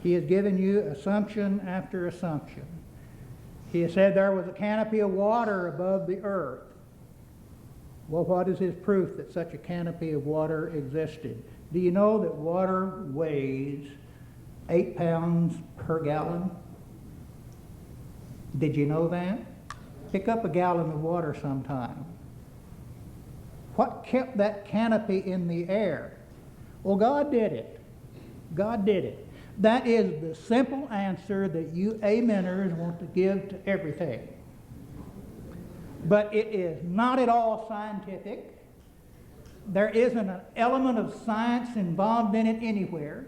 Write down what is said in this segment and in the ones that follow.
He has given you assumption after assumption. He has said there was a canopy of water above the earth. Well, what is his proof that such a canopy of water existed? Do you know that water weighs 8 pounds per gallon? Did you know that? Pick up a gallon of water sometime. What kept that canopy in the air? Well, God did it. God did it. That is the simple answer that you ameners want to give to everything. But it is not at all scientific. There isn't an element of science involved in it anywhere.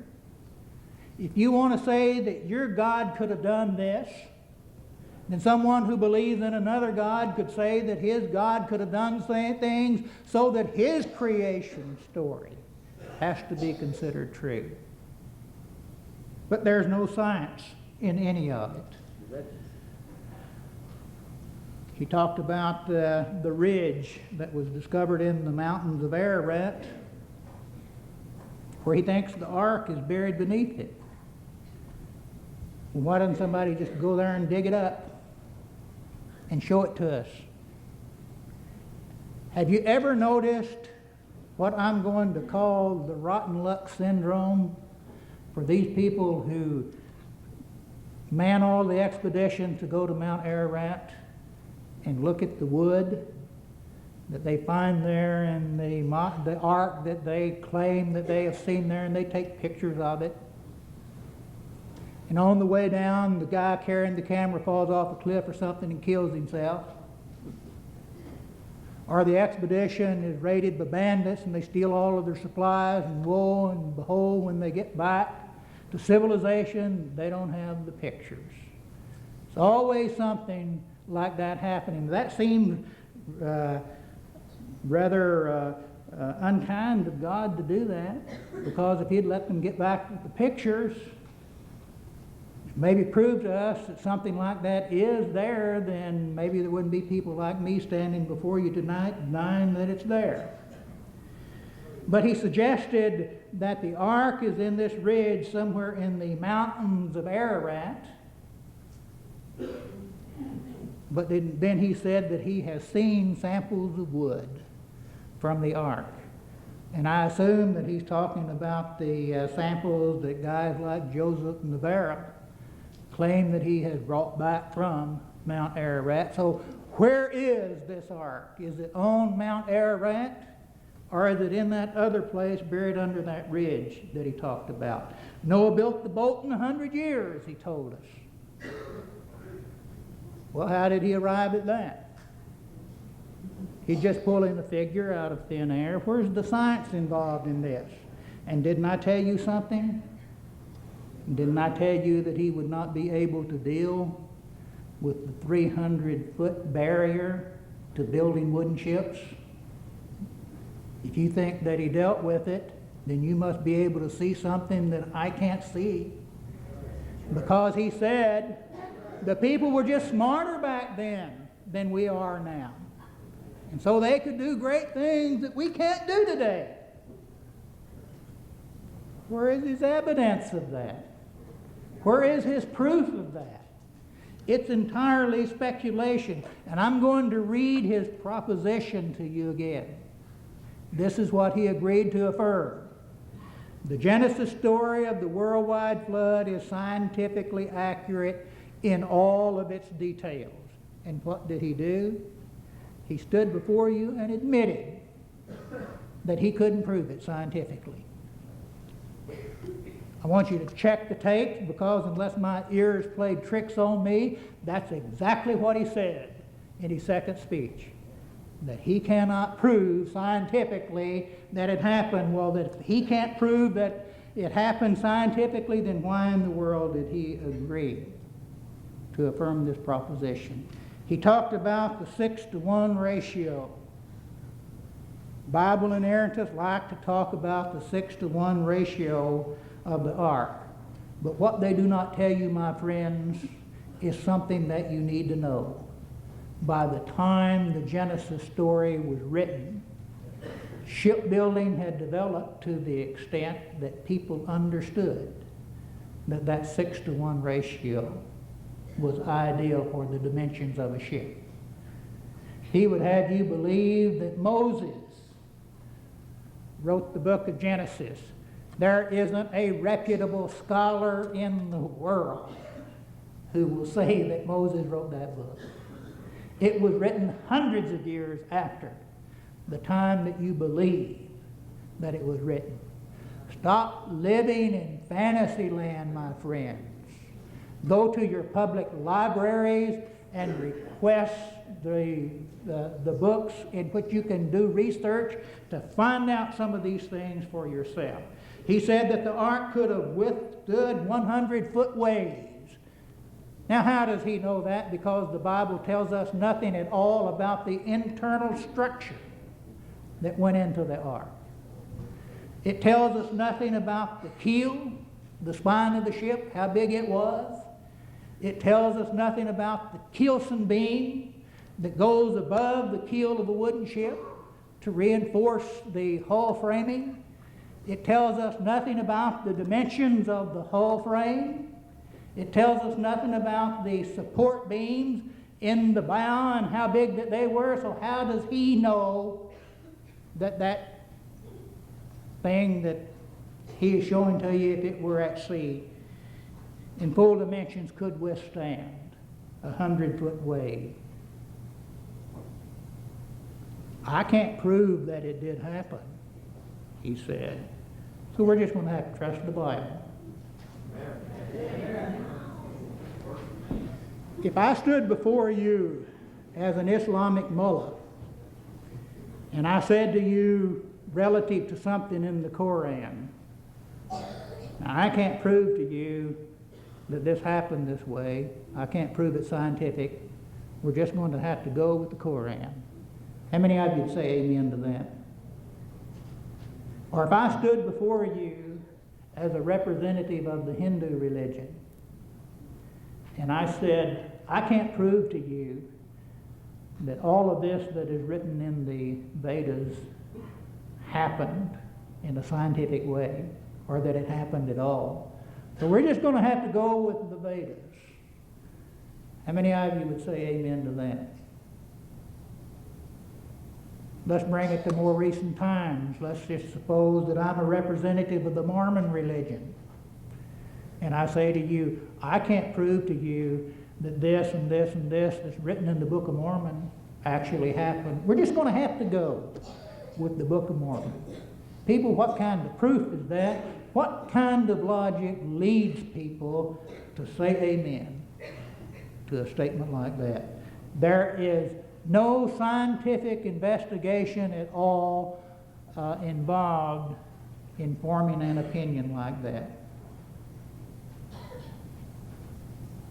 If you want to say that your God could have done this, then someone who believes in another God could say that his God could have done things so that his creation story has to be considered true. But there's no science in any of it. He talked about the ridge that was discovered in the mountains of Ararat, where he thinks the ark is buried beneath it. Well, why doesn't somebody just go there and dig it up and show it to us? Have you ever noticed what I'm going to call the rotten luck syndrome for these people who man all the expeditions to go to Mount Ararat and look at the wood that they find there and the ark that they claim that they have seen there, and they take pictures of it. And on the way down, the guy carrying the camera falls off a cliff or something and kills himself. Or the expedition is raided by bandits and they steal all of their supplies, and woe and behold, when they get back to civilization, they don't have the pictures. It's always something like that happening. That seemed rather unkind of God to do that, because if he'd let them get back with the pictures, maybe prove to us that something like that is there, then maybe there wouldn't be people like me standing before you tonight denying that it's there. But he suggested that the ark is in this ridge somewhere in the mountains of Ararat. But then he said that he has seen samples of wood from the ark. And I assume that he's talking about the samples that guys like Joseph Navarra claim that he has brought back from Mount Ararat. So where is this ark? Is it on Mount Ararat? Or is it in that other place buried under that ridge that he talked about? Noah built the boat in 100 years, he told us. Well, how did he arrive at that? He's just pulling a figure out of thin air. Where's the science involved in this? And didn't I tell you something? Didn't I tell you that he would not be able to deal with the 300-foot barrier to building wooden ships? If you think that he dealt with it, then you must be able to see something that I can't see. Because he said the people were just smarter back then than we are now. And so they could do great things that we can't do today. Where is his evidence of that? Where is his proof of that? It's entirely speculation. And I'm going to read his proposition to you again. This is what he agreed to affirm. The Genesis story of the worldwide flood is scientifically accurate in all of its details. And what did he do? He stood before you and admitted that he couldn't prove it scientifically. I want you to check the tapes, because unless my ears played tricks on me, that's exactly what he said in his second speech. That he cannot prove scientifically that it happened. Well, that if he can't prove that it happened scientifically, then why in the world did he agree to affirm this proposition? He talked about the 6-to-1 ratio. Bible inerrantists like to talk about the 6-to-1 ratio of the ark. But what they do not tell you, my friends, is something that you need to know. By the time the Genesis story was written, Shipbuilding had developed to the extent that people understood that that 6-to-1 ratio was ideal for the dimensions of a ship. He would have you believe that Moses wrote the book of Genesis. There isn't a reputable scholar in the world who will say that Moses wrote that book. It was written hundreds of years after the time that you believe that it was written. Stop living in fantasy land, my friends. Go to your public libraries and request the books in which you can do research to find out some of these things for yourself. He said that the ark could have withstood 100-foot waves. Now, how does he know that? Because the Bible tells us nothing at all about the internal structure that went into the ark. It tells us nothing about the keel, the spine of the ship, how big it was. It tells us nothing about the keelson beam that goes above the keel of a wooden ship to reinforce the hull framing. It tells us nothing about the dimensions of the hull frame. It tells us nothing about the support beams in the bow and how big that they were. So how does he know that that thing that he is showing to you, if it were at sea, in full dimensions, could withstand a 100-foot wave? I can't prove that it did happen, he said. So we're just going to have to trust the Bible. If I stood before you as an Islamic mullah and I said to you relative to something in the Koran, now I can't prove to you that this happened this way. I can't prove it's scientific. We're just going to have to go with the Koran. How many of you would say amen to that? Or if I stood before you as a representative of the Hindu religion and I said, I can't prove to you that all of this that is written in the Vedas happened in a scientific way, or that it happened at all. So we're just going to have to go with the Vedas. How many of you would say amen to that? Let's bring it to more recent times. Let's just suppose that I'm a representative of the Mormon religion. And I say to you, I can't prove to you that this and this and this that's written in the Book of Mormon actually happened. We're just going to have to go with the Book of Mormon. People, what kind of proof is that? What kind of logic leads people to say amen to a statement like that? There is no scientific investigation at all involved in forming an opinion like that.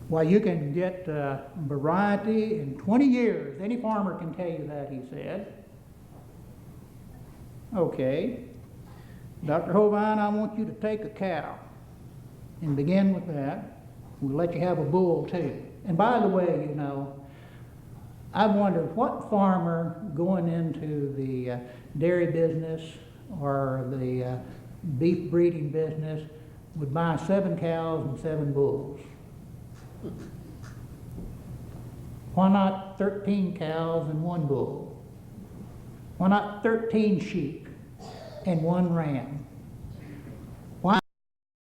Well, you can get variety in 20 years. Any farmer can tell you that, he said. Okay. Dr. Hovind, I want you to take a cow and begin with that. We'll let you have a bull too. And by the way, you know, I wondered what farmer going into the dairy business or the beef breeding business would buy 7 cows and 7 bulls. Why not 13 cows and 1 bull? Why not 13 sheep and 1 ram?